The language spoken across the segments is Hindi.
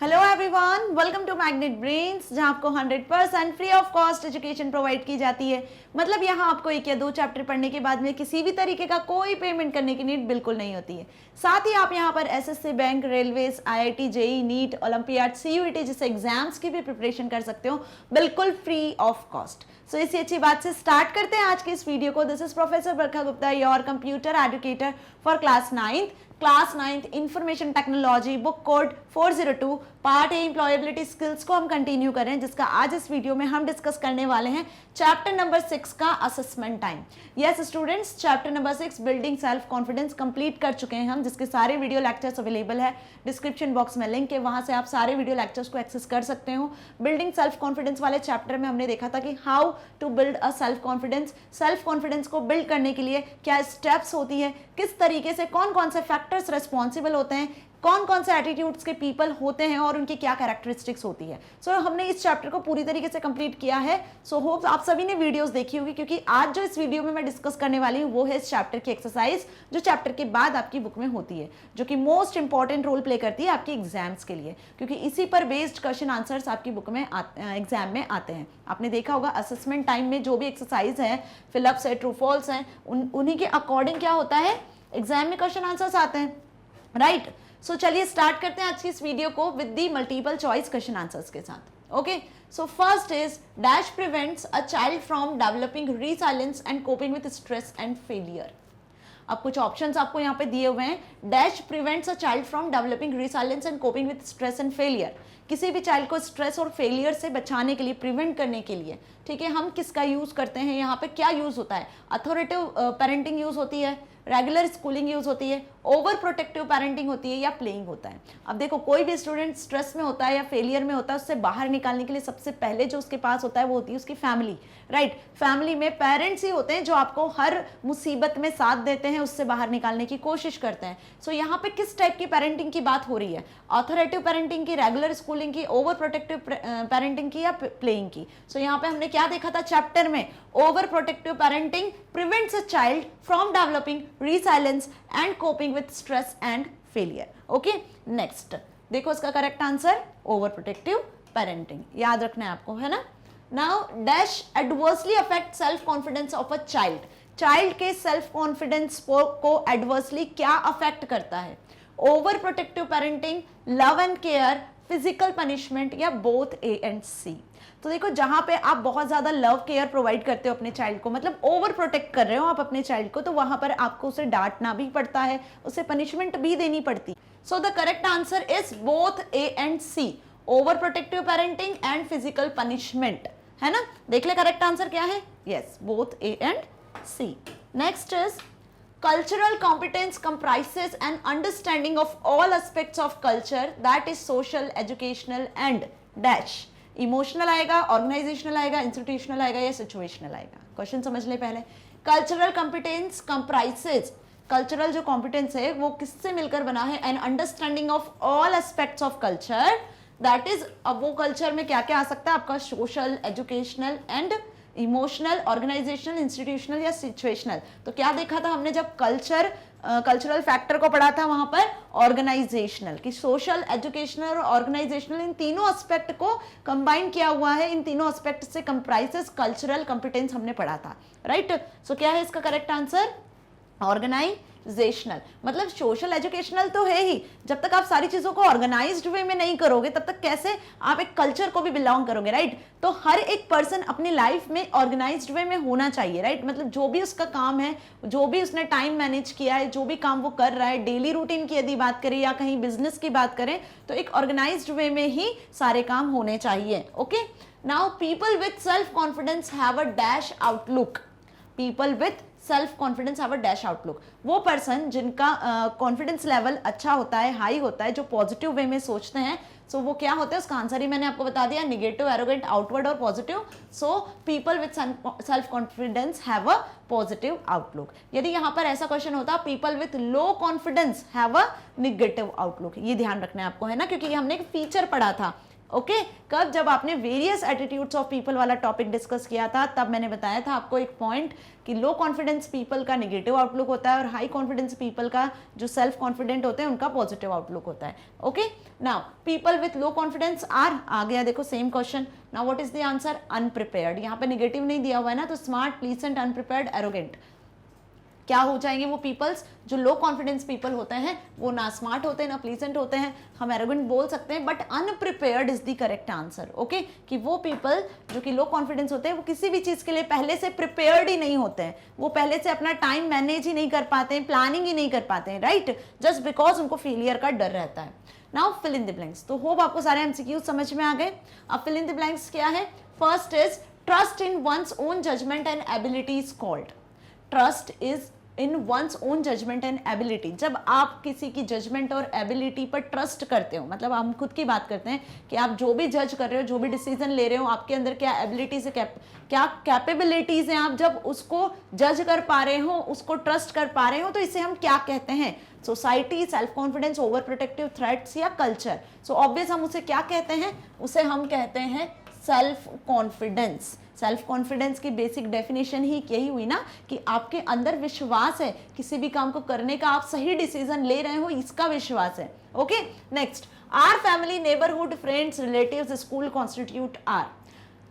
Hello everyone, welcome to Magnet Brains, जहां आपको 100% free of cost education provide की जाती है। मतलब यहां आपको एक या दो चैप्टर पढ़ने के बाद में किसी भी तरीके का कोई पेमेंट करने की नीड बिल्कुल नहीं होती है। साथ ही आप यहां पर SSC bank, railways, IIT, JE, NEET, olympiad, CUET जैसे एग्जाम्स की भी प्रिपरेशन कर सकते हो बिल्कुल फ्री ऑफ कॉस्ट। सो इसी अच्छी बात से स्टार्ट करते हैं आज के इस वीडियो को। This is professor Barkha Gupta, your computer educator for class ninth information technology, book code 402, part A employability skills को हम कंटिन्यू कर रहे हैं, जिसका आज इस वीडियो में हम डिस्कस करने वाले हैं चैप्टर नंबर 6 का assessment time. Yes students, chapter number 6 building self confidence complete कर चुके हैं हम, जिसके सारे वीडियो लेक्चर्स अवेलेबल है। डिस्क्रिप्शन बॉक्स में लिंक है, वहां से आप सारे वीडियो लेक्चर्स को एक्सेस कर सकते हो। बिल्डिंग सेल्फ कॉन्फिडेंस वाले चैप्टर में हमने देखा था कि how to build a self confidence को बिल्ड करने के लिए क्या स्टेप्स होती है, किस तरीके से कौन कौन से फैक्टर्स रिस्पॉन्सिबल होते हैं, कौन कौन से एटीट्यूड्स के पीपल होते हैं और उनकी क्या कैरेक्टरिस्टिक्स होती है। सो हमने इस चैप्टर को पूरी तरीके से कंप्लीट किया है। सो होप आप सभी ने वीडियोस देखी होगी, क्योंकि आज जो इस वीडियो में मैं डिस्कस करने वाली हूँ वो है इस चैप्टर की एक्सरसाइज, जो चैप्टर के बाद आपकी बुक में होती है, जो कि मोस्ट इंपॉर्टेंट रोल प्ले करती है आपकी एग्जाम्स के लिए, क्योंकि इसी पर बेस्ड क्वेश्चन आंसर्स आपकी बुक में एग्जाम में आते हैं। आपने देखा होगा असेसमेंट टाइम में जो भी एक्सरसाइज है, फिलअप्स है, ट्रू फॉल्स है, उन्हीं के अकॉर्डिंग क्या होता है, एग्जाम में क्वेश्चन आंसर्स आते हैं, राइट। सो चलिए स्टार्ट करते हैं आज की इस वीडियो को with the multiple choice question answers के साथ। Okay, so first is dash prevents a child from developing resilience and coping with stress and failure. अब कुछ ऑप्शंस आपको यहाँ पे दिए हुए हैं। Dash prevents a child from developing resilience and coping with stress and failure. किसी भी चाइल्ड को स्ट्रेस और फेलियर से बचाने के लिए, प्रिवेंट करने के लिए, ठीक है, हम किसका यूज करते हैं, यहाँ पे क्या यूज होता है, अथॉरिटेटिव पेरेंटिंग यूज होती है, रेगुलर स्कूलिंग यूज होती है, ओवर प्रोटेक्टिव पेरेंटिंग होती है, या प्लेइंग होता है। अब देखो, कोई भी स्टूडेंट स्ट्रेस में होता है या फेलियर में होता है, उससे बाहर निकालने के लिए सबसे पहले जो उसके पास होता है वो होती है उसकी फैमिली, राइट। फैमिली में पेरेंट्स ही होते हैं जो आपको हर मुसीबत में साथ देते हैं, उससे बाहर निकालने की कोशिश करते हैं। सो यहाँ पे किस टाइप की पेरेंटिंग की बात हो रही है, ऑथोरेटिव पेरेंटिंग की, रेगुलर स्कूलिंग की, ओवर प्रोटेक्टिव पेरेंटिंग की, या प्लेइंग की। सो यहाँ पे हमने क्या देखा था चैप्टर में, over protective parenting prevents a child from developing resilience and coping with stress and failure. Okay, next देखो इसका करेक्ट आंसर overprotective parenting, याद रखना है आपको, है ना। Now dash adversely affect self confidence of a child. Child के सेल्फ कॉन्फिडेंस को एडवर्सली क्या अफेक्ट करता है, over protective parenting, love and care, physical punishment, या बोथ ए एंड सी। तो देखो, जहां पे आप बहुत ज्यादा लव केयर प्रोवाइड करते हो अपने चाइल्ड को, मतलब ओवर प्रोटेक्ट कर रहे हो आप अपने चाइल्ड को, तो वहां पर आपको उसे डांटना भी पड़ता है, उसे पनिशमेंट भी देनी पड़ती। So the correct answer is both A and C, over protective parenting and physical punishment, है ना। देख ले करेक्ट आंसर क्या है, yes, both A and C. Next is cultural competence comprises an understanding of all aspects of culture that is social, educational and dash। Emotional आएगा, ऑर्गेनाइजेशनल आएगा, इंस्टीट्यूशनल आएगा, या सिचुएशनल आएगा। क्वेश्चन समझ ले पहले। कल्चरल कॉम्पिटेंस कंप्राइसेस, कल्चरल जो कॉम्पिटेंस है वो किससे मिलकर बना है, an understanding of all aspects of culture, that is, अब वो कल्चर में क्या क्या आ सकता है आपका, social, educational and emotional, organisational, institutional, या सिचुएशनल। तो क्या देखा था हमने जब कल्चरल फैक्टर को पढ़ा था, वहां पर ऑर्गेनाइजेशनल की, सोशल, एजुकेशनल और ऑर्गेनाइजेशनल, इन तीनों एस्पेक्ट को कंबाइन किया हुआ है, इन तीनों एस्पेक्ट से कंप्राइजेस कल्चरल कॉम्पिटेंस हमने पढ़ा था, राइट। सो क्या है इसका करेक्ट आंसर, ऑर्गेनाइजेशनल। मतलब सोशल एजुकेशनल तो है ही, जब तक आप सारी चीजों को ऑर्गेनाइज्ड वे में नहीं करोगे तब तक कैसे आप एक कल्चर को भी बिलोंग करोगे, राइट। तो हर एक पर्सन अपनी लाइफ में ऑर्गेनाइज्ड वे में होना चाहिए, राइट। मतलब जो भी उसका काम है, जो भी उसने टाइम मैनेज किया है, जो भी काम वो कर रहा है, डेली रूटीन की यदि बात करें या कहीं बिजनेस की बात करें, तो एक ऑर्गेनाइज्ड वे में ही सारे काम होने चाहिए। Okay, now people with self confidence have a dash outlook. People with self confidence have a dash outlook, वो पर्सन जिनका कॉन्फिडेंस लेवल अच्छा होता है, हाई होता है, जो पॉजिटिव वे में सोचते हैं, सो वो क्या होते हैं, उसका आंसर ही मैंने आपको बता दिया, निगेटिव, एरोगेंट, आउटवर्ड और positive. So people with self confidence have a positive outlook. यदि यहाँ पर ऐसा क्वेश्चन होता, people with low confidence have a negative outlook, ये ध्यान रखना है आपको, है ना, क्योंकि हमने एक फीचर पढ़ा था ओके कब? जब आपने वेरियस एटीट्यूड्स ऑफ पीपल वाला टॉपिक डिस्कस किया था, तब मैंने बताया था आपको एक पॉइंट कि लो कॉन्फिडेंस पीपल का नेगेटिव आउटलुक होता है और हाई कॉन्फिडेंस पीपल का, जो सेल्फ कॉन्फिडेंट होते हैं, उनका पॉजिटिव आउटलुक होता है। Okay now people with low confidence are, आ गया देखो same question. Now what is the answer? Unprepared. यहाँ पे नेगेटिव नहीं दिया हुआ है ना, तो स्मार्ट, प्लीसेंट, अनप्रिपेयर्ड, एरोगेंट, क्या हो जाएंगे वो पीपल्स? जो लो कॉन्फिडेंस पीपल होते हैं वो ना स्मार्ट होते हैं ना प्लीजेंट होते हैं, हम एरोगेंट बोल सकते हैं, but अनप्रिपेयर्ड is the correct answer. Okay कि वो पीपल जो कि लो कॉन्फिडेंस होते हैं वो किसी भी चीज के लिए पहले से प्रिपेयर्ड ही नहीं होते हैं, वो पहले से अपना टाइम मैनेज ही नहीं कर पाते हैं, प्लानिंग ही नहीं कर पाते हैं, राइट, जस्ट बिकॉज उनको फेलियर का डर रहता है। Now fill in the blanks. तो होप आपको सारे एमसीक्यूज समझ में आ गए। अब फिल इन द ब्लैंक्स क्या है? First is trust in one's own judgement and ability is called. Trust is in one's own judgement and ability. जब आप किसी की जजमेंट और एबिलिटी पर ट्रस्ट करते हो, मतलब हम खुद की बात करते हैं कि आप जो भी जज कर रहे हो, जो भी डिसीजन ले रहे हो, आपके अंदर क्या एबिलिटीज है, क्या कैपेबिलिटीज हैं, आप जब उसको जज कर पा रहे हो, उसको ट्रस्ट कर पा रहे हो, तो इसे हम क्या कहते हैं? Society, self confidence, over protective threats या कल्चर। सो ऑब्वियस हम उसे क्या कहते हैं? उसे हम कहते हैं सेल्फ कॉन्फिडेंस। सेल्फ कॉन्फिडेंस की बेसिक डेफिनेशन ही यही हुई ना कि आपके अंदर विश्वास है, किसी भी काम को करने का, आप सही डिसीजन ले रहे हो, इसका विश्वास है। Okay next, are family, neighbourhood, friends, relatives, school constitute are.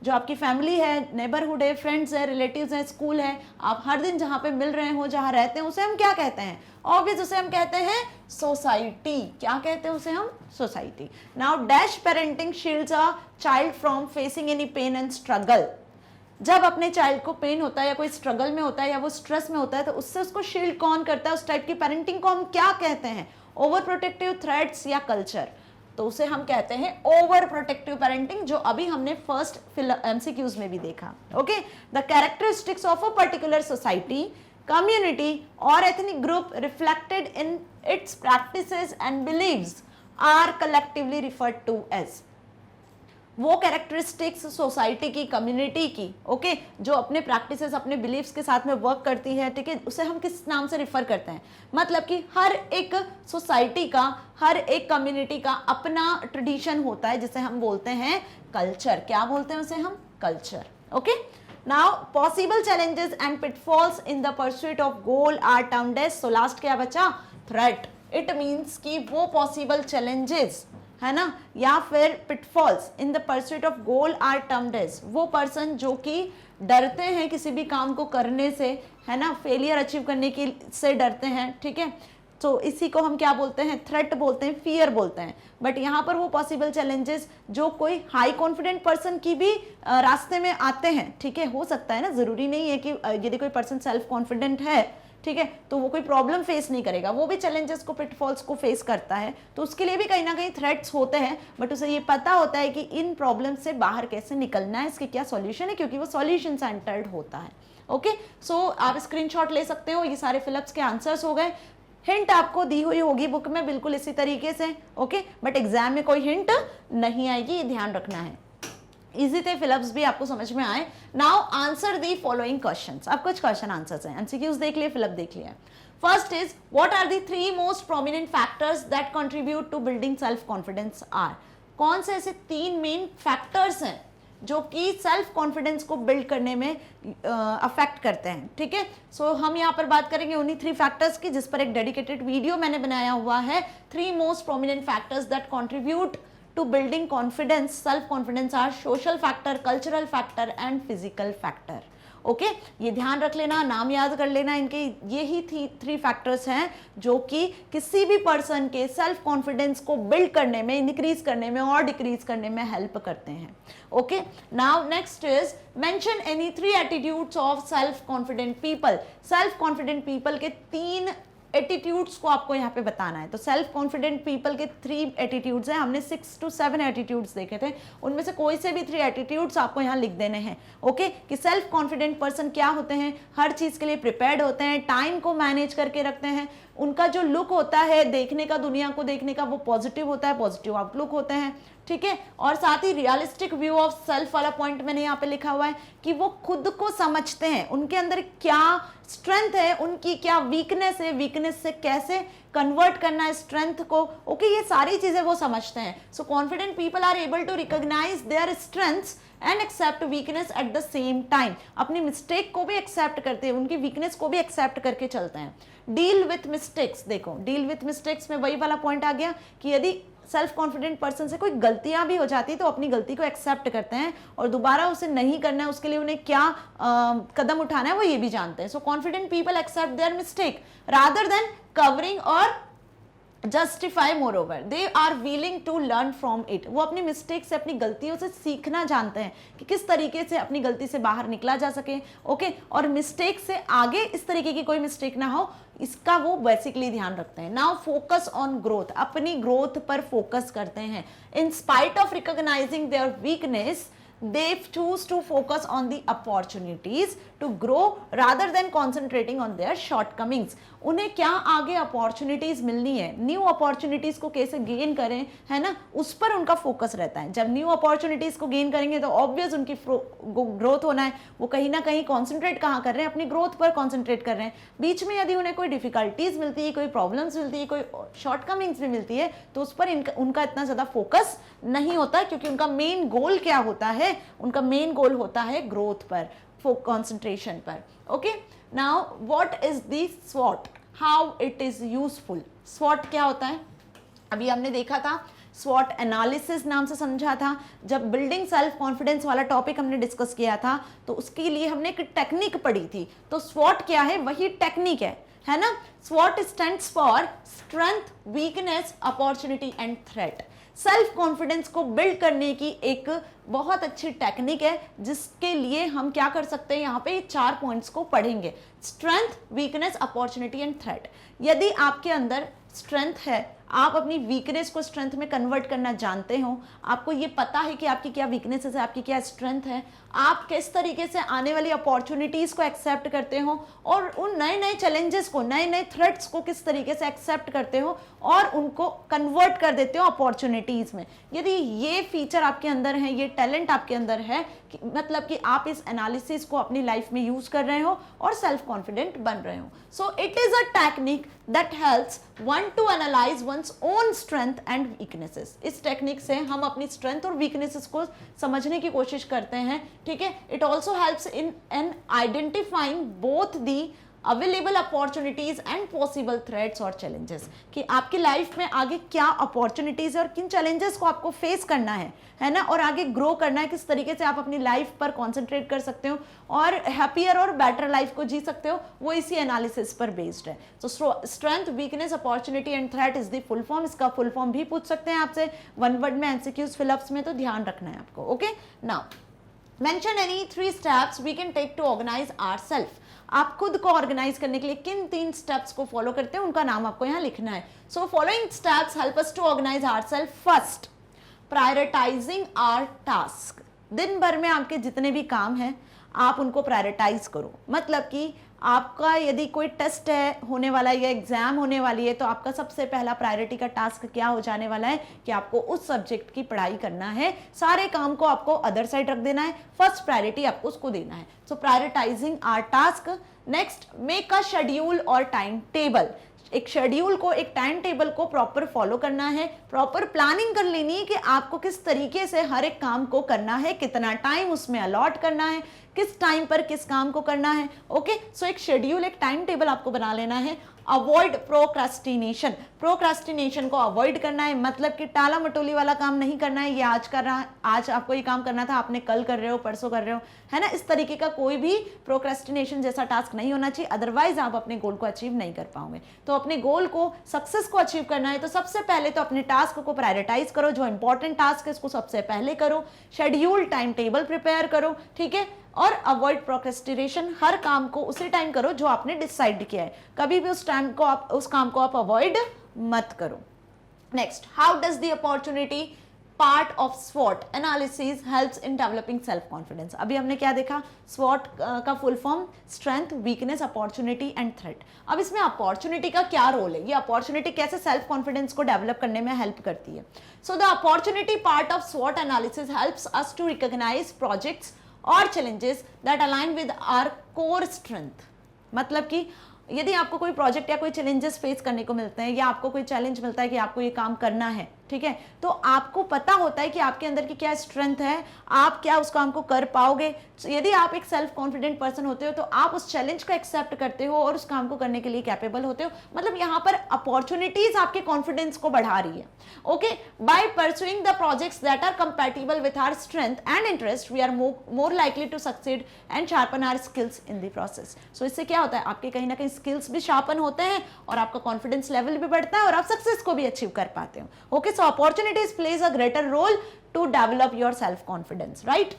जो आपकी फैमिली है, नेबरहुड है, फ्रेंड्स है, रिलेटिव्स है, स्कूल है, आप हर दिन जहां पे मिल रहे हो, जहां रहते हैं, उसे हम क्या कहते हैं? ऑब्वियस उसे हम कहते हैं सोसाइटी। क्या कहते हैं उसे हम? Society. Now dash parenting shields a child from facing any pain and struggle. जब अपने चाइल्ड को पेन होता है या कोई स्ट्रगल में होता है या वो स्ट्रेस में होता है, तो उससे उसको शील्ड कौन करता है? उस टाइप की पेरेंटिंग को हम क्या कहते हैं? ओवर प्रोटेक्टिव थ्रेट्स या कल्चर। तो उसे हम कहते हैं ओवर प्रोटेक्टिव पेरेंटिंग, जो अभी हमने फर्स्ट एमसीक्यूज में भी देखा। Okay the characteristics of a particular society, community or ethnic group reflected in its practices and beliefs are collectively referred to as। वो कैरेक्टरिस्टिक्स सोसाइटी की, कम्युनिटी की, ओके जो अपने प्रैक्टिसेस, अपने बिलीफ्स के साथ में वर्क करती है, ठीक है, उसे हम किस नाम से रिफर करते हैं? मतलब कि हर एक सोसाइटी का, हर एक कम्युनिटी का अपना ट्रेडिशन होता है, जिसे हम बोलते हैं कल्चर। क्या बोलते हैं उसे हम? Culture. Okay now possible challenges and pitfalls in the pursuit of goal are termed as. So last क्या बचा? थ्रेट। इट मीन्स कि वो पॉसिबल चैलेंजेस है ना, या फिर pitfalls in the pursuit of goal are termed as. वो पर्सन जो कि डरते हैं किसी भी काम को करने से, है ना, फेलियर अचीव करने की से डरते हैं, ठीक है, तो इसी को हम क्या बोलते हैं? थ्रेट बोलते हैं, फियर बोलते हैं। बट यहाँ पर वो पॉसिबल चैलेंजेस जो कोई हाई कॉन्फिडेंट पर्सन की भी रास्ते में आते हैं, ठीक है, हो सकता है ना, जरूरी नहीं है कि यदि कोई पर्सन सेल्फ कॉन्फिडेंट है, ठीक है, तो वो कोई प्रॉब्लम फेस नहीं करेगा, वो भी चैलेंजेस को, पिटफॉल्स को फेस करता है, तो उसके लिए भी कहीं ना कहीं थ्रेट्स होते हैं, बट उसे ये पता होता है कि इन प्रॉब्लम से बाहर कैसे निकलना है, इसके क्या सॉल्यूशन है, क्योंकि वो सॉल्यूशन सेंटर्ड होता है। ओके सो आप स्क्रीनशॉट ले सकते हो। ये सारे फिलअप्स के आंसर्स हो गए। हिंट आपको दी हुई होगी बुक में बिल्कुल इसी तरीके से, ओके, बट एग्जाम में कोई हिंट नहीं आएगी, ये ध्यान रखना है। इजी थे फिलअप्स भी, आपको समझ में आए। Now answer the following questions. अब कुछ क्वेश्चन आंसर्स हैं, एमसीक्यूज देख लिए, फिलअप देख लिया। First is what are the 3 most prominent factors that contribute to building self confidence are. कौन से ऐसे 3 मेन फैक्टर्स हैं जो कि सेल्फ कॉन्फिडेंस को बिल्ड करने में अफेक्ट करते हैं, ठीक है। सो हम यहाँ पर बात करेंगे उन्हीं 3 फैक्टर्स की, जिस पर एक डेडिकेटेड वीडियो मैंने बनाया हुआ है। 3 most prominent factors that contribute to building confidence, self confidence are social factor, cultural factor and physical factor। Okay ये ध्यान रख लेना, नाम याद कर लेना इनके। ये ही 3 फैक्टर्स हैं जो कि किसी भी पर्सन के सेल्फ कॉन्फिडेंस को बिल्ड करने में, इंक्रीज करने में और डिक्रीज करने में हेल्प करते हैं। Okay now next is mention any 3 attitudes of self confident people. Self confident people के 3 एटीट्यूड्स को आपको यहाँ पे बताना है। तो सेल्फ कॉन्फिडेंट पीपल के 3 एटीट्यूड्स हैं, हमने 6 to 7 एटीट्यूड्स देखे थे, उनमें से कोई से भी 3 एटीट्यूड्स आपको यहाँ लिख देने हैं। ओके कि सेल्फ कॉन्फिडेंट पर्सन क्या होते हैं? हर चीज के लिए प्रिपेयर्ड होते हैं, टाइम को मैनेज करके रखते हैं, उनका जो लुक होता है देखने का, दुनिया को देखने का, वो पॉजिटिव होता है, पॉजिटिव आउटलुक होते हैं, ठीक है। और साथ ही रियलिस्टिक व्यू ऑफ सेल्फ वाला पॉइंट मैंने यहाँ पे लिखा हुआ है कि वो खुद को समझते हैं, उनके अंदर क्या स्ट्रेंथ है, उनकी क्या वीकनेस है, वीकनेस से कैसे कन्वर्ट करना है स्ट्रेंथ को, ओके ये सारी चीजें वो समझते हैं. So confident people are able to recognise their strengths and accept weakness at the same time. अपनी मिस्टेक को भी एक्सेप्ट करते हैं, उनकी वीकनेस को भी एक्सेप्ट करके चलते हैं. डील विथ मिस्टेक्स, देखो डील विथ मिस्टेक्स में वही वाला पॉइंट आ गया कि यदि सेल्फ कॉन्फिडेंट पर्सन से कोई गलतियां भी हो जाती तो अपनी गलती को एक्सेप्ट करते हैं और दोबारा उसे नहीं करना है, उसके लिए उन्हें क्या कदम उठाना है वो ये भी जानते हैं. So confident people accept their mistake rather than covering और justify. Moreover they are willing to learn from it. वो अपनी मिस्टेक से, अपनी गलतियों से सीखना जानते हैं कि किस तरीके से अपनी गलती से बाहर निकला जा सके, ओके और मिस्टेक से आगे इस तरीके की कोई मिस्टेक ना हो, इसका वो बेसिकली ध्यान रखते हैं. नाउ फोकस ऑन ग्रोथ, अपनी ग्रोथ पर फोकस करते हैं. In spite of recognising their weakness they choose to focus on the opportunities to grow rather than concentrating on their shortcomings. उन्हें क्या आगे अपॉर्चुनिटीज मिलनी है, न्यू अपॉर्चुनिटीज को कैसे गेन करें, है ना, उस पर उनका फोकस रहता है. जब न्यू अपॉर्चुनिटीज को गेन करेंगे तो ऑब्वियस उनकी ग्रोथ होना है. वो कहीं ना कहीं कॉन्सेंट्रेट कहाँ कर रहे हैं, अपनी ग्रोथ पर कॉन्सेंट्रेट कर रहे हैं. बीच में यदि उन्हें कोई डिफिकल्टीज मिलती है, कोई प्रॉब्लम्स मिलती है, कोई शॉर्टकमिंग्स भी मिलती है तो उस पर उनका इतना ज्यादा फोकस नहीं होता, क्योंकि उनका मेन गोल क्या होता है, उनका मेन गोल होता है ग्रोथ पर, कंसंट्रेशन पर. Okay now what is the स्वॉट, हाउ इट इज यूजफुल. स्वॉट क्या होता है, अभी हमने देखा था स्वॉट एनालिसिस नाम से समझा था. जब बिल्डिंग सेल्फ कॉन्फिडेंस वाला टॉपिक हमने डिस्कस किया था तो उसके लिए हमने एक टेक्निक पढ़ी थी. तो स्वॉट क्या है, वही टेक्निक है ना. स्वॉट stands for strength, weakness, opportunity and threat. Self confidence को बिल्ड करने की एक बहुत अच्छी टेक्निक है, जिसके लिए हम क्या कर सकते हैं, यहाँ पे 4 पॉइंट्स को पढ़ेंगे. Strength, weakness, opportunity and threat. यदि आपके अंदर स्ट्रेंथ है, आप अपनी वीकनेस को स्ट्रेंथ में कन्वर्ट करना जानते हो, आपको ये पता है कि आपकी क्या वीकनेसेस है, आपकी क्या स्ट्रेंथ है, आप किस तरीके से आने वाली अपॉर्चुनिटीज को एक्सेप्ट करते हो और उन नए नए चैलेंजेस को, नए नए थ्रेट्स को किस तरीके से एक्सेप्ट करते हो और उनको कन्वर्ट कर देते हो अपॉर्चुनिटीज में. यदि ये फीचर आपके अंदर है, ये टैलेंट आपके अंदर है, मतलब कि आप इस एनालिसिस को अपनी लाइफ में यूज कर रहे हो और सेल्फ कॉन्फिडेंट बन रहे हो. So it is a technique that helps one two analyse one's own strength and weaknesses. इस टेक्निक से हम अपनी स्ट्रेंथ और वीकनेसेस को समझने की कोशिश करते हैं, ठीक है. It also helps in an identifying both the available opportunities and possible threats और चैलेंजेस, कि आपकी लाइफ में आगे क्या अपॉर्चुनिटीज और किन चैलेंजेस को आपको फेस करना है ना, और आगे ग्रो करना है, किस तरीके से आप अपनी लाइफ पर कॉन्सेंट्रेट कर सकते हो और हैप्पियर और बेटर लाइफ को जी सकते हो, वो इसी एनालिसिस पर बेस्ड है. तो strength, weakness, opportunity and threat is the full form. इसका फुल फॉर्म भी पूछ सकते हैं आपसे वन वर्ड में एमसीक्यूज फिलअप्स में, तो ध्यान रखना है आपको. Okay now mention any 3 steps we can take to organise ourself. आप खुद को ऑर्गेनाइज करने के लिए किन 3 स्टेप्स को फॉलो करते हैं, उनका नाम आपको यहाँ लिखना है. So following steps help us to organise ourself. First, prioritising our task. दिन भर में आपके जितने भी काम हैं आप उनको प्रायोरिटाइज करो. मतलब कि आपका यदि कोई टेस्ट है होने वाला है या एग्जाम होने वाली है, तो आपका सबसे पहला प्रायोरिटी का टास्क क्या हो जाने वाला है कि आपको उस सब्जेक्ट की पढ़ाई करना है. सारे काम को आपको अदर साइड रख देना है, फर्स्ट प्रायोरिटी आपको उसको देना है. So prioritising our task. Next, make a schedule और टाइम टेबल. एक शेड्यूल को, एक टाइम टेबल को प्रॉपर फॉलो करना है, प्रॉपर प्लानिंग कर लेनी है कि आपको किस तरीके से हर एक काम को करना है, कितना टाइम उसमें अलॉट करना है, किस टाइम पर किस काम को करना है. ओके सो एक शेड्यूल, एक टाइम टेबल आपको बना लेना है. Avoid procrastination. प्रोक्रास्टिनेशन को अवॉइड करना है, मतलब कि टाला मटोली वाला काम नहीं करना है. ये आज कर रहा, आज आपको ये काम करना था, आपने कल कर रहे हो, परसों कर रहे हो, है ना. इस तरीके का कोई भी प्रोक्रास्टिनेशन जैसा टास्क नहीं होना चाहिए, अदरवाइज आप अपने गोल को अचीव नहीं कर पाओगे. तो अपने गोल को, सक्सेस को अचीव करना है तो सबसे पहले तो अपने टास्क को प्रायोरिटाइज करो. जो इंपॉर्टेंट टास्क है इसको सबसे पहले करो. शेड्यूल, टाइम टेबल प्रिपेयर करो, ठीक है. और अवॉइड प्रोक्रेस्टिनेशन. हर काम को उसी टाइम करो जो आपने डिसाइड किया है, कभी भी उस टाइम को आप, उस काम को आप अवॉइड मत करो. Next, how does the opportunity part of स्वॉट analysis helps in developing self confidence. अभी हमने क्या देखा, स्वॉट का full form strength, weakness, opportunity and threat. अब इसमें अपॉर्चुनिटी का क्या रोल है, ये अपॉर्चुनिटी कैसे सेल्फ कॉन्फिडेंस को डेवलप करने में हेल्प करती है. So the opportunity part of स्वॉट analysis helps us to recognise projects और challenges that align with our core strength. मतलब कि यदि आपको कोई प्रोजेक्ट या कोई चैलेंजेस फेस करने को मिलते हैं, या आपको कोई चैलेंज मिलता है कि आपको ये काम करना है, ठीक है, तो आपको पता होता है कि आपके अंदर की क्या स्ट्रेंथ है, आप क्या उस काम को कर पाओगे। यदि आप एक सेल्फ कॉन्फिडेंट पर्सन होते हो तो आप उस चैलेंज को एक्सेप्ट करते हो और उस काम को करने के लिए कैपेबल होते हो। मतलब यहाँ पर अपॉर्चुनिटीज आपके कॉन्फिडेंस को बढ़ा रही है। Okay, by pursuing the projects that are compatible with our strength and interest, we are more likely to succeed and sharpen our skills in the process. So इससे क्या होता है, आपके कहीं ना कहीं स्किल्स भी शार्पन होते हैं और आपका कॉन्फिडेंस लेवल भी बढ़ता है और आप सक्सेस को भी अचीव कर पाते हो। Okay, so opportunities plays a greater role to develop your self confidence, right?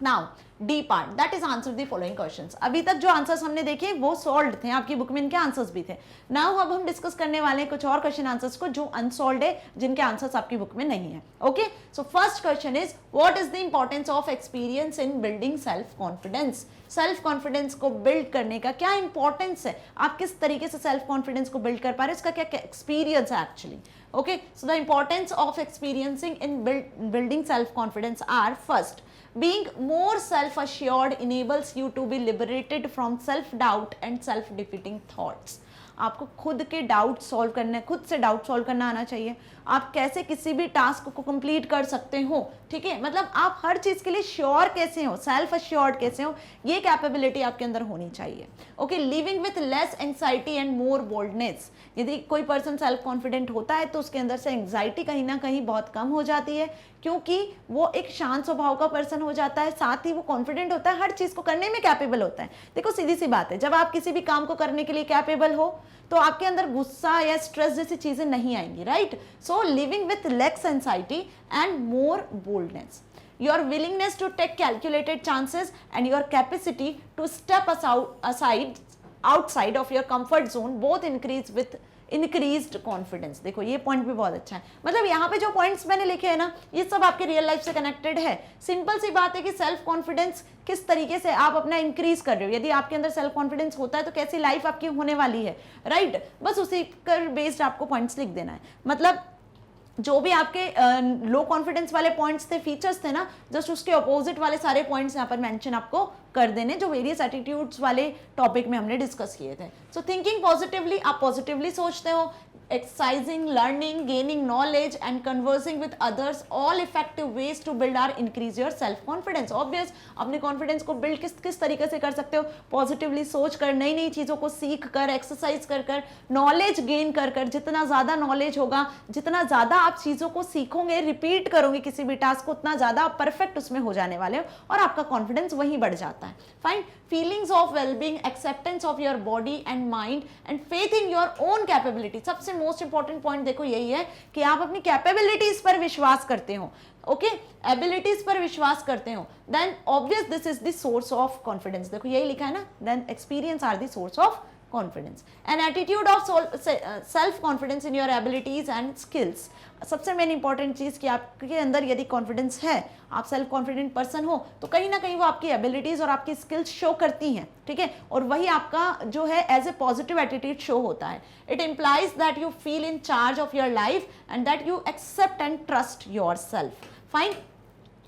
Now D part, that is answer the following questions. अभी तक जो आंसर्स हमने देखे वो सॉल्व थे, आपकी बुक में इनके आंसर्स भी थे। नाउ अब हम डिस्कस करने वाले हैं कुछ और क्वेश्चन आंसर्स को जो अनसॉल्व है, जिनके आंसर्स आपकी बुक में नहीं है। Okay, so first question is what is the importance of experience in building self confidence. Self confidence को बिल्ड करने का क्या इंपॉर्टेंस है, आप किस तरीके से सेल्फ कॉन्फिडेंस को बिल्ड कर पा रहे हैं, इसका क्या एक्सपीरियंस है actually. Okay, so the importance of experiencing in building self-confidence are: first, being more self-assured enables you to be liberated from self-doubt and self-defeating thoughts. आपको खुद के डाउट सॉल्व करने, खुद से डाउट सॉल्व करना आना चाहिए। आप कैसे किसी भी टास्क को कंप्लीट कर सकते हो, ठीक है, मतलब आप हर चीज के लिए श्योर कैसे हो, सेल्फ अश्योर्ड कैसे हो, ये कैपेबिलिटी आपके अंदर होनी चाहिए। Okay, living with less anxiety and more boldness. यदि कोई पर्सन सेल्फ कॉन्फिडेंट होता है तो उसके अंदर से एंग्जाइटी कहीं ना कहीं बहुत कम हो जाती है, क्योंकि वो एक शांत स्वभाव का पर्सन हो जाता है, साथ ही वो कॉन्फिडेंट होता है, हर चीज को करने में कैपेबल होता है। देखो सीधी सी बात है, जब आप किसी भी काम को करने के लिए कैपेबल हो तो आपके अंदर गुस्सा या स्ट्रेस जैसी चीजें नहीं आएंगी, right. So living with less anxiety and more boldness, your willingness to take calculated chances and your capacity to step outside of your comfort zone both increase with increased confidence। देखो ये पॉइंट भी बहुत अच्छा है, मतलब यहाँ पे जो पॉइंट्स मैंने लिखे हैं ना, ये सब आपके रियल लाइफ से कनेक्टेड है। सिंपल सी बात है कि सेल्फ कॉन्फिडेंस किस तरीके से आप अपना इंक्रीज कर रहे हो, यदि आपके अंदर सेल्फ कॉन्फिडेंस होता है तो कैसी लाइफ आपकी होने वाली है, राइट। बस उसी पर बेस्ड आपको पॉइंट्स लिख देना है। मतलब जो भी आपके लो कॉन्फिडेंस वाले पॉइंट्स थे, फीचर्स थे ना, जस्ट उसके अपोजिट वाले सारे पॉइंट्स यहाँ पर मेंशन आपको कर देने, जो वेरियस एटीट्यूड्स वाले टॉपिक में हमने डिस्कस किए थे। सो थिंकिंग पॉजिटिवली, आप पॉजिटिवली सोचते हो, exercising, learning, gaining knowledge and conversing with others, all effective ways to build or increase your self confidence। Obvious, अपने confidence को build किस तरीके से कर सकते हो, पॉजिटिवली सोच कर, नई नई चीज़ों को सीख कर, एक्सरसाइज कर कर, नॉलेज गेन कर कर। जितना ज़्यादा नॉलेज होगा, जितना ज़्यादा आप चीज़ों को सीखोगे, रिपीट करोगे किसी भी टास्क को, उतना ज़्यादा आप परफेक्ट उसमें हो जाने वाले हो और आपका कॉन्फिडेंस वहीं बढ़ जाता है। Fine, feelings of wellbeing, acceptance of your body and mind and faith in your own capability. सबसे मोस्ट इंपॉर्टेंट पॉइंट देखो यही है कि आप अपनी कैपेबिलिटीज पर विश्वास करते हो, ओके, एबिलिटीज पर विश्वास करते हो, then obvious this is the source of confidence. देखो यही लिखा है ना, then experience are the source of confidence. An attitude of self confidence in your abilities and skills. सबसे मेन इंपॉर्टेंट चीज कि आपके अंदर यदि कॉन्फिडेंस है, आप सेल्फ कॉन्फिडेंट पर्सन हो, तो कहीं ना कहीं वो आपकी एबिलिटीज और आपकी स्किल्स शो करती हैं, ठीक है, और वही आपका जो है as a positive attitude show होता है। It implies that you feel in charge of your life and that you accept and trust your self. Fine,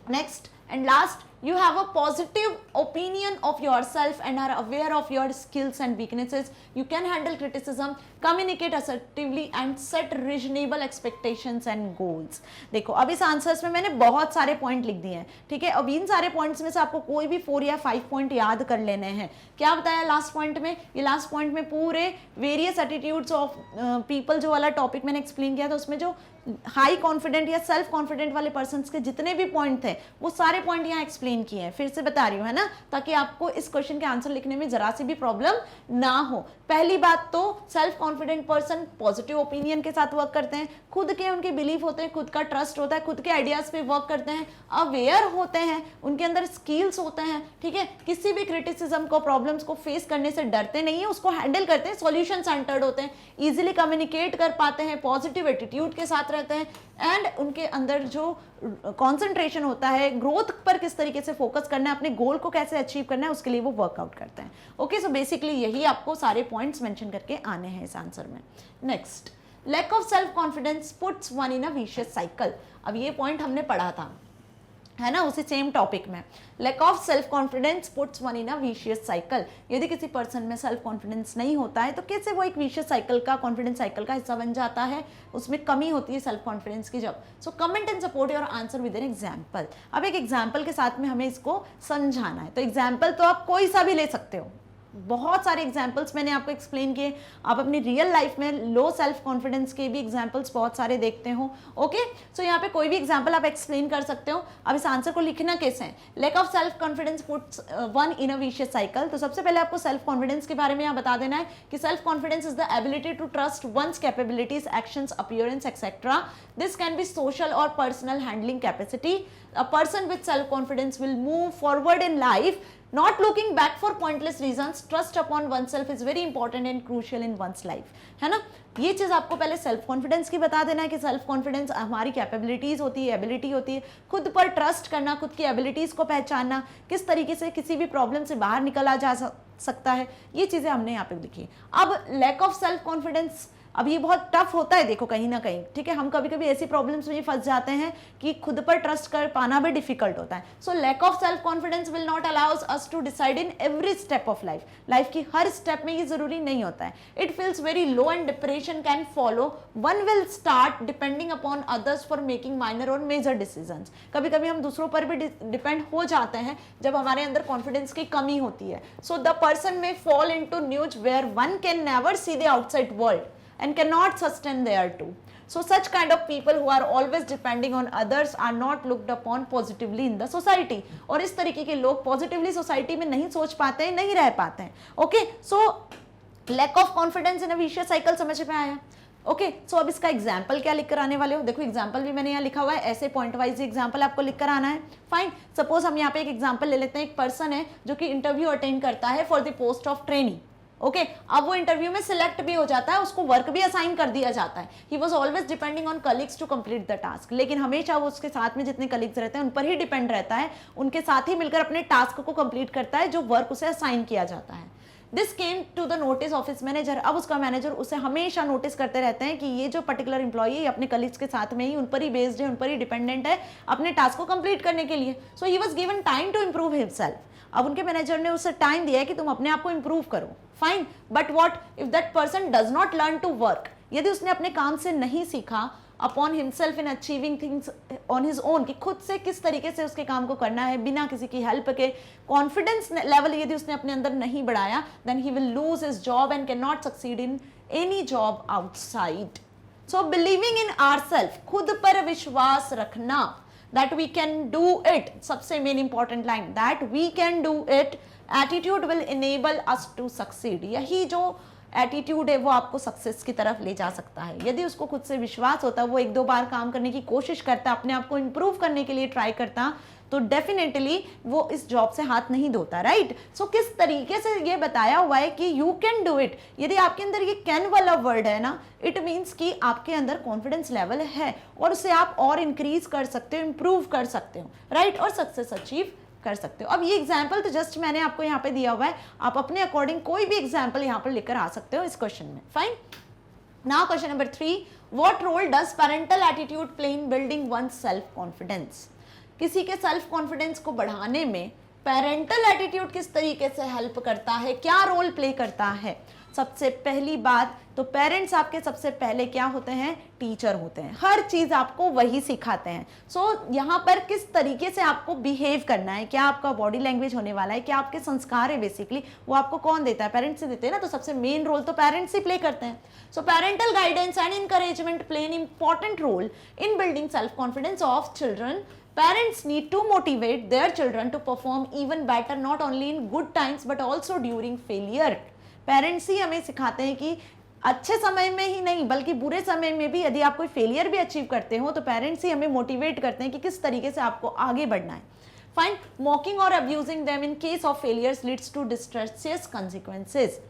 next and last, you have a positive opinion of yourself and are aware of your skills and weaknesses. You can handle criticism, communicate assertively and set reasonable expectations and goals। देखो अब इस आंसर्स में मैंने बहुत सारे पॉइंट लिख दिए हैं, ठीक है। अब इन सारे पॉइंट्स में से आपको कोई भी 4 या 5 पॉइंट याद कर लेने हैं। क्या बताया लास्ट पॉइंट में, ये लास्ट पॉइंट में पूरे वेरियस एटीट्यूड्स ऑफ पीपल जो वाला टॉपिक मैंने एक्सप्लेन किया था, उसमें जो हाई कॉन्फिडेंट या सेल्फ कॉन्फिडेंट वाले पर्सन्स के जितने भी पॉइंट थे वो सारे पॉइंट यहाँ एक्सप्लेन किए हैं। फिर से बता रही हूँ, है ना, ताकि आपको इस क्वेश्चन के आंसर लिखने में जरा सी भी प्रॉब्लम ना हो। पहली बात तो self confident person positive opinion के साथ वर्क करते हैं, खुद के उनके बिलीफ होते हैं, खुद का ट्रस्ट होता है, खुद के आइडियाज पे वर्क करते हैं, अवेयर होते हैं, उनके अंदर स्किल्स होते हैं, ठीक है, किसी भी क्रिटिसिज्म को, प्रॉब्लम्स को फेस करने से डरते नहीं है, उसको हैंडल करते हैं, सॉल्यूशन सेंटर्ड होते हैं, इजीली कम्युनिकेट कर पाते हैं, पॉजिटिव एटीट्यूड के साथ रहते हैं एंड उनके अंदर जो कंसंट्रेशन होता है, ग्रोथ पर किस तरीके से फोकस करना है, अपने गोल को कैसे अचीव करना है, उसके लिए वो वर्कआउट करते हैं। ओके, सो बेसिकली यही आपको सारे पॉइंट्स मेंशन करके आने हैं इस आंसर में। Next, lack of self confidence puts one in a vicious cycle. अब ये पॉइंट हमने पढ़ा था, है ना, उसी सेम टॉपिक में। Lack of self confidence puts one in a vicious cycle. यदि किसी पर्सन में सेल्फ कॉन्फिडेंस नहीं होता है तो कैसे वो एक विशियस साइकिल का, कॉन्फिडेंस साइकिल का हिस्सा बन जाता है, उसमें कमी होती है सेल्फ कॉन्फिडेंस की जब। So comment and support your answer with an example. अब एक एग्जाम्पल के साथ में हमें इसको समझाना है। तो एग्जाम्पल तो आप कोई सा भी ले सकते हो, बहुत सारे एग्जाम्पल्स मैंने आपको एक्सप्लेन किए। आप अपनी रियल लाइफ में लो सेल्फ कॉन्फिडेंस के भी एग्जाम्पल्स बहुत सारे देखते हो। ओके, सो यहाँ पे कोई भी एग्जाम्पल आप एक्सप्लेन कर सकते हो। अब इस आंसर को लिखना कैसे है? Lack of self confidence puts one in a vicious cycle. तो सबसे पहले आपको सेल्फ कॉन्फिडेंस के बारे में यहाँ बता देना है कि self confidence is the ability to trust one's capabilities, actions, appearance etcetera. This can be social और personal handling capacity. A person with self-confidence will move forward in life, not looking back for pointless reasons. Trust upon oneself is very important and crucial in one's life. है ना, ये चीज आपको पहले सेल्फ कॉन्फिडेंस की बता देना है कि सेल्फ कॉन्फिडेंस हमारी कैपेबिलिटीज होती है, एबिलिटी होती है, खुद पर ट्रस्ट करना, खुद की एबिलिटीज को पहचानना, किस तरीके से किसी भी प्रॉब्लम से बाहर निकला जा सकता है, ये चीजें हमने यहाँ पे लिखी। अब लैक ऑफ सेल्फ कॉन्फिडेंस, अब ये बहुत टफ होता है देखो कहीं ना कहीं, ठीक है, हम कभी कभी ऐसी प्रॉब्लम्स में फंस जाते हैं कि खुद पर ट्रस्ट कर पाना भी डिफिकल्ट होता है। So lack of self confidence will not allows us to decide in every step of life. Life की हर स्टेप में ये जरूरी नहीं होता है। It feels very low and depression can follow. One will start depending upon others for making minor और मेजर डिसीजंस। कभी कभी हम दूसरों पर भी डिपेंड हो जाते हैं जब हमारे अंदर कॉन्फिडेंस की कमी होती है। सो द पर्सन में fall into news where one can never see the outside world and cannot sustain there too. So such kind of people who are always depending on others are not looked upon positively in the society. और इस तरीके के लोग पॉजिटिवली सोसाइटी में नहीं सोच पाते हैं, नहीं रह पाते हैं। Okay, so lack of confidence in a vicious cycle समझ में आया? ओके, सो अब इसका एग्जाम्पल क्या लिख कर आने वाले हो? देखो एग्जाम्पल भी मैंने यहाँ लिखा हुआ है, ऐसे पॉइंट वाइज एग्जाम्पल आपको लिख कर आना है। फाइन, सपोज हम यहाँ पे एक एग्जाम्पल ले लेते हैं। एक पर्सन है जो कि इंटरव्यू अटेंड करता है for the post of trainee. Okay, अब वो इंटरव्यू में सिलेक्ट भी हो जाता है, उसको वर्क भी असाइन कर दिया जाता है। He was always depending on colleagues to complete the task. लेकिन हमेशा वो उसके साथ में जितने कलीग्स रहते हैं उन पर ही डिपेंड रहता है, उनके साथ ही मिलकर अपने टास्क को कंप्लीट करता है जो वर्क उसे असाइन किया जाता है। This came to the notice of his manager. अब उसका मैनेजर उसे हमेशा नोटिस करते रहते हैं कि ये जो पर्टिकुलर इंप्लॉई है अपने कलीग्स के साथ में ही, उन पर ही बेस्ड है, उन पर ही डिपेंडेंट है अपने टास्क को कंप्लीट करने के लिए। So he was given time to improve himself. अब उनके मैनेजर ने उसे टाइम दिया है कि तुम अपने आप को इंप्रूव करो। Fine, but what if that person does not learn to work? यदि उसने अपने काम से नहीं सीखा upon himself in achieving things on his own, कि खुद से किस तरीके से उसके काम को करना है बिना किसी की हेल्प के, कॉन्फिडेंस लेवल यदि उसने अपने अंदर नहीं बढ़ाया, then he will lose his job and can not succeed in any job outside. So believing in ourself, खुद पर विश्वास रखना, that we can do it, सबसे main important line, that we can do it, attitude will enable us to succeed। यही जो एटीट्यूड है वो आपको सक्सेस की तरफ ले जा सकता है। यदि उसको खुद से विश्वास होता, वो एक दो बार काम करने की कोशिश करता, अपने आप को इंप्रूव करने के लिए ट्राई करता, तो डेफिनेटली वो इस जॉब से हाथ नहीं धोता। राइट, सो किस तरीके से ये बताया हुआ है कि यू कैन डू इट। यदि आपके अंदर ये कैन वाला वर्ड है ना, इट मीन्स कि आपके अंदर कॉन्फिडेंस लेवल है और उसे आप और इंक्रीज कर सकते हो, इंप्रूव कर सकते हो। राइट, और सक्सेस अचीव कर सकते हो। अब ये एग्जाम्पल तो जस्ट मैंने आपको यहाँ पे दिया हुआ है, आप अपने अकॉर्डिंग कोई भी एग्जाम्पल यहाँ पर लेकर आ सकते हो इस क्वेश्चन में। Fine, now question number 3, what role does parental attitude play in building one self confidence? किसी के सेल्फ कॉन्फिडेंस को बढ़ाने में पेरेंटल एटीट्यूड किस तरीके से हेल्प करता है, क्या रोल प्ले करता है? सबसे पहली बात तो पेरेंट्स आपके सबसे पहले क्या होते हैं? टीचर होते हैं। हर चीज आपको वही सिखाते हैं। सो यहाँ पर किस तरीके से आपको बिहेव करना है, क्या आपका बॉडी लैंग्वेज होने वाला है, क्या आपके संस्कार है, बेसिकली वो आपको कौन देता है? पेरेंट्स से देते हैं ना। तो सबसे मेन रोल तो पेरेंट्स ही प्ले करते हैं। So parental guidance and encouragement play an important role in building self confidence of children. Parents need to motivate their children to perform even better, not only in good times but also during failure. Parents ही हमें सिखाते हैं कि अच्छे समय में ही नहीं बल्कि बुरे समय में भी यदि आप कोई फेलियर भी अचीव करते हो तो पेरेंट्स ही हमें मोटिवेट करते हैं कि किस तरीके से आपको आगे बढ़ना है। फाइन, मॉकिंग और abusing them in case of failures leads to disastrous consequences.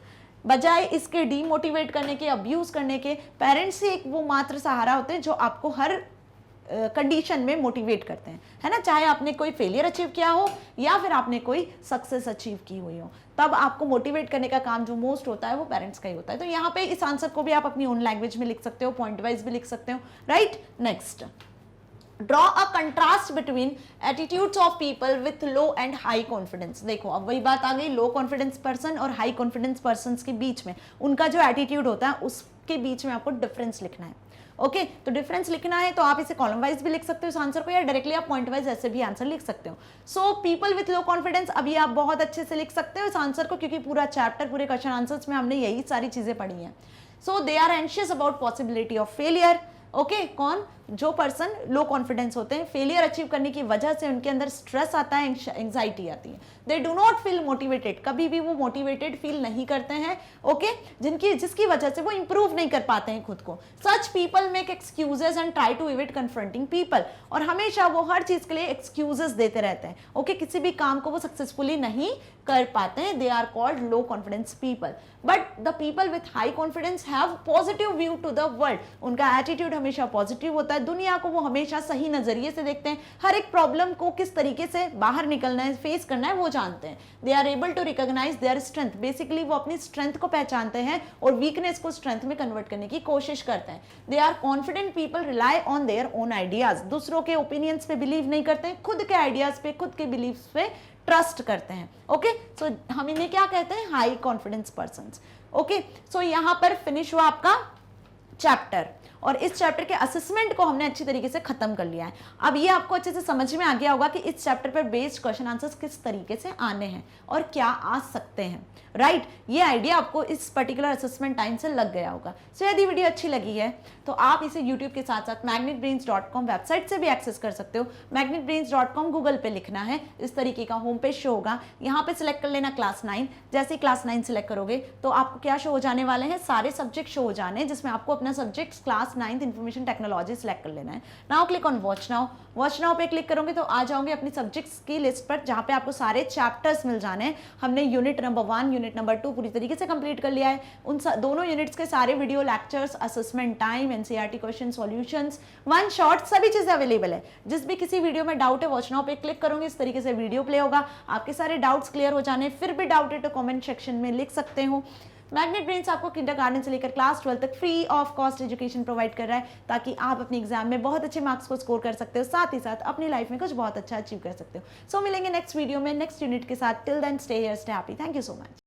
बजाय इसके डीमोटिवेट करने के, अब्यूज करने के, पेरेंट्स ही एक वो मात्र सहारा होते हैं जो आपको हर कंडीशन में मोटिवेट करते हैं, है ना। चाहे आपने कोई फेलियर अचीव किया हो या फिर आपने कोई सक्सेस अचीव की हुई हो, तब आपको मोटिवेट करने का काम जो मोस्ट होता है वो पेरेंट्स का ही होता है। तो यहाँ पे इस आंसर को भी आप अपनी ओन लैंग्वेज में लिख सकते हो, पॉइंट वाइज भी लिख सकते हो। Right, next, draw a contrast between attitudes of people with low and high confidence. देखो अब वही बात आ गई, लो कॉन्फिडेंस पर्सन और हाई कॉन्फिडेंस पर्सन के बीच में उनका जो एटीट्यूड होता है उसके बीच में आपको डिफरेंस लिखना है। ओके तो डिफरेंस लिखना है तो आप इसे कॉलम वाइज भी लिख सकते हो इस आंसर को, या डायरेक्टली आप पॉइंट वाइज ऐसे भी आंसर लिख सकते हो। So people with low confidence, अभी आप बहुत अच्छे से लिख सकते हो इस आंसर को, क्योंकि पूरा चैप्टर, पूरे क्वेश्चन आंसर्स में हमने यही सारी चीजें पढ़ी हैं। So they are anxious about possibility of failure. Okay कौन, जो पर्सन लो कॉन्फिडेंस होते हैं, फेलियर अचीव करने की वजह से उनके अंदर स्ट्रेस आता है, एंग्जाइटी आती है। They do not feel motivated, कभी भी वो मोटिवेटेड फील नहीं करते हैं। ओके जिसकी वजह से वो इंप्रूव नहीं कर पाते हैं खुद को। Such people make excuses and try to avoid confronting people, और हमेशा वो हर चीज के लिए एक्सक्यूजेस देते रहते हैं। ओके किसी भी काम को वो सक्सेसफुली नहीं कर पाते हैं। They are called low confidence people. But the people with high confidence have positive view to the world, उनका एटीट्यूड हमेशा पॉजिटिव होता है, दुनिया को वो हमेशा सही नजरिए से देखते हैं, हर एक प्रॉब्लम को किस तरीके से बाहर निकलना है, फेस करना है वो जानते हैं। They are able to recognise their strength, basically वो अपनी स्ट्रेंथ को पहचानते हैं और वीकनेस को स्ट्रेंथ में कन्वर्ट करने की कोशिश करते हैं। They are confident people rely on their own ideas, दूसरों के ओपिनियंस पे बिलीव नहीं करते हैं, खुद के आइडियाज पे, खुद के बिलीव्स पे ट्रस्ट करते हैं। ओके सो हम इन्हें क्या कहते हैं, high confidence persons. Okay so यहां पर फिनिश हुआ आपका चैप्टर, और इस चैप्टर के असेसमेंट को हमने अच्छी तरीके से खत्म कर लिया है। अब ये आपको अच्छे से समझ में आ गया होगा कि इस चैप्टर पर बेस्ड क्वेश्चन आंसर्स किस तरीके से आने हैं और क्या आ सकते हैं। राइट ये आइडिया आपको इस पर्टिकुलर असेसमेंट टाइम से लग गया होगा। सो यदि वीडियो अच्छी लगी है तो आप इसे यूट्यूब के साथ साथ magnetbrains.com वेबसाइट से भी एक्सेस कर सकते हो। magnetbrains.com गूगल पे लिखना है, इस तरीके का होम पेज शो होगा, यहाँ पे सिलेक्ट कर लेना क्लास 9। जैसे ही क्लास 9 सिलेक्ट करोगे तो आपको क्या शो हो जाने वाले हैं, सारे सब्जेक्ट शो हो जाने हैं, जिसमें आपको अपना subject class 9th information technology select कर लेना है। Now click on watch now. Watch now पे क्लिक करोगे तो आ जाओगे अपनी सब्जेक्ट्स की लिस्ट पर, जहाँ पे आपको सारे चैप्टर्स मिल जाने हैं। हमने यूनिट नंबर 1 यूनिट नंबर 2 पूरी तरीके से कंप्लीट कर लिया है। उन दोनों यूनिट्स के सारे video lectures, assessment time, NCERT question solutions, one shot, सभी चीजें अवेलेबल है। जिस भी किसी वीडियो में डाउट है वॉच नाउ पे क्लिक करोगे, इस तरीके से वीडियो प्ले होगा, आपके सारे डाउट्स क्लियर हो जाने। फिर भी डाउट है तो कमेंट सेक्शन में लिख सकते हो। मैग्नेट ब्रेन्स आपको किंडरगार्टन से लेकर क्लास 12 तक free of cost education provide कर रहा है, ताकि आप अपने एग्जाम में बहुत अच्छे मार्क्स को स्कोर कर सकते हो, साथ ही साथ अपनी लाइफ में कुछ बहुत अच्छा अचीव कर सकते हो। सो मिलेंगे नेक्स्ट वीडियो में नेक्स्ट यूनिट के साथ। Till then stay here, stay happy. Thank you so much.